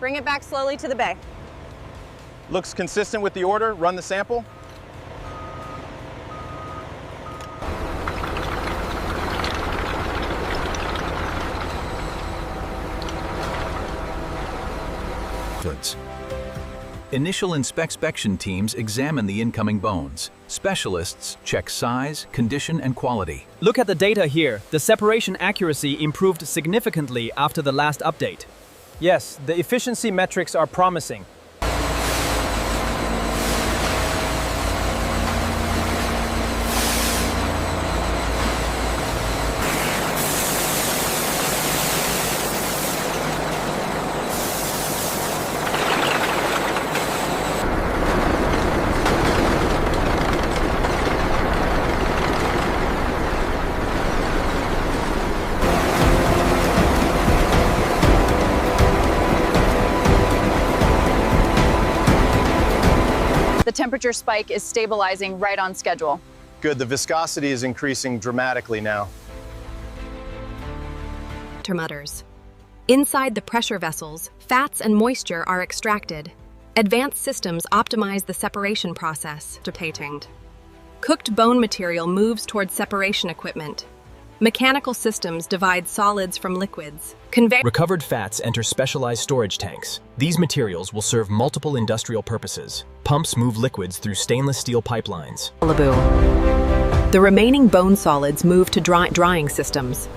Bring it back slowly to the bay. Looks consistent with the order. Run the sample. Initial inspection teams examine the incoming bones. Specialists check size, condition, and quality. Look at the data here. The separation accuracy improved significantly after the last update. Yes, the efficiency metrics are promising. The temperature spike is stabilizing right on schedule. Good, the viscosity is increasing dramatically now. Mutters. Inside the pressure vessels, fats and moisture are extracted. Advanced systems optimize the separation process. Cooked bone material moves towards separation equipment. Mechanical systems divide solids from liquids. Recovered fats enter specialized storage tanks. These materials will serve multiple industrial purposes. Pumps move liquids through stainless steel pipelines. The remaining bone solids move to drying systems.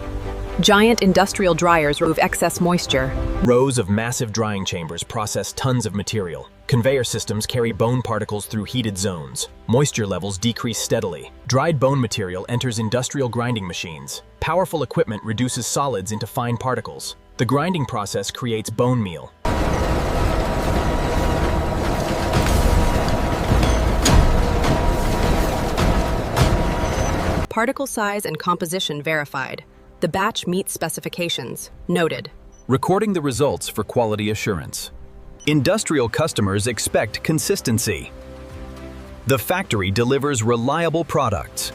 Giant industrial dryers remove excess moisture. Rows of massive drying chambers process tons of material. Conveyor systems carry bone particles through heated zones. Moisture levels decrease steadily. Dried bone material enters industrial grinding machines. Powerful equipment reduces solids into fine particles. The grinding process creates bone meal. Particle size and composition verified. The batch meets specifications. Noted. Recording the results for quality assurance. Industrial customers expect consistency. The factory delivers reliable products.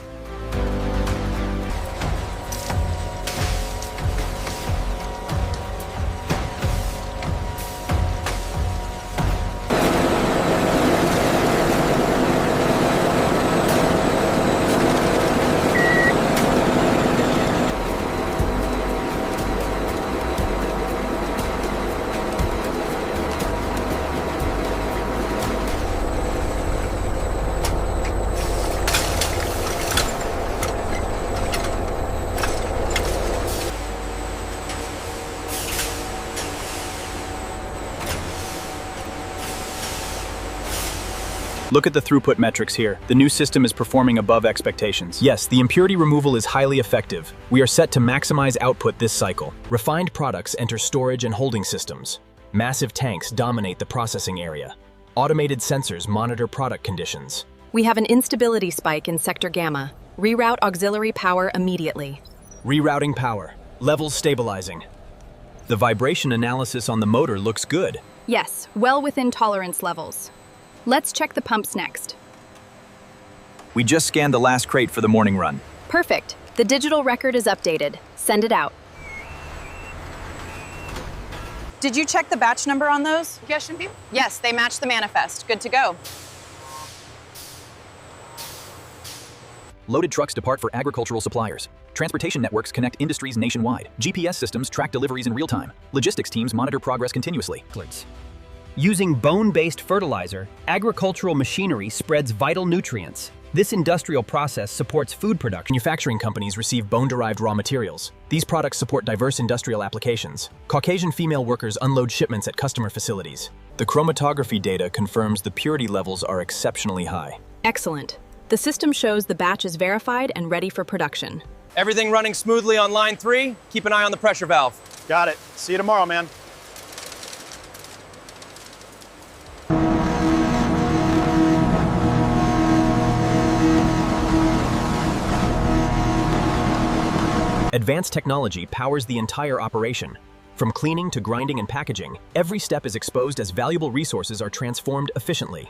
Look at the throughput metrics here. The new system is performing above expectations. Yes, the impurity removal is highly effective. We are set to maximize output this cycle. Refined products enter storage and holding systems. Massive tanks dominate the processing area. Automated sensors monitor product conditions. We have an instability spike in sector gamma. Reroute auxiliary power immediately. Rerouting power. Levels stabilizing. The vibration analysis on the motor looks good. Yes, well within tolerance levels. Let's check the pumps next. We just scanned the last crate for the morning run. Perfect. The digital record is updated. Send it out. Did you check the batch number on those? Yes, they match the manifest. Good to go. Loaded trucks depart for agricultural suppliers. Transportation networks connect industries nationwide. GPS systems track deliveries in real time. Logistics teams monitor progress continuously. Using bone-based fertilizer, agricultural machinery spreads vital nutrients. This industrial process supports food production. Manufacturing companies receive bone-derived raw materials. These products support diverse industrial applications. Caucasian female workers unload shipments at customer facilities. The chromatography data confirms the purity levels are exceptionally high. Excellent. The system shows the batch is verified and ready for production. Everything running smoothly on line 3. Keep an eye on the pressure valve. Got it. See you tomorrow, man. Advanced technology powers the entire operation. From cleaning to grinding and packaging, every step is exposed as valuable resources are transformed efficiently.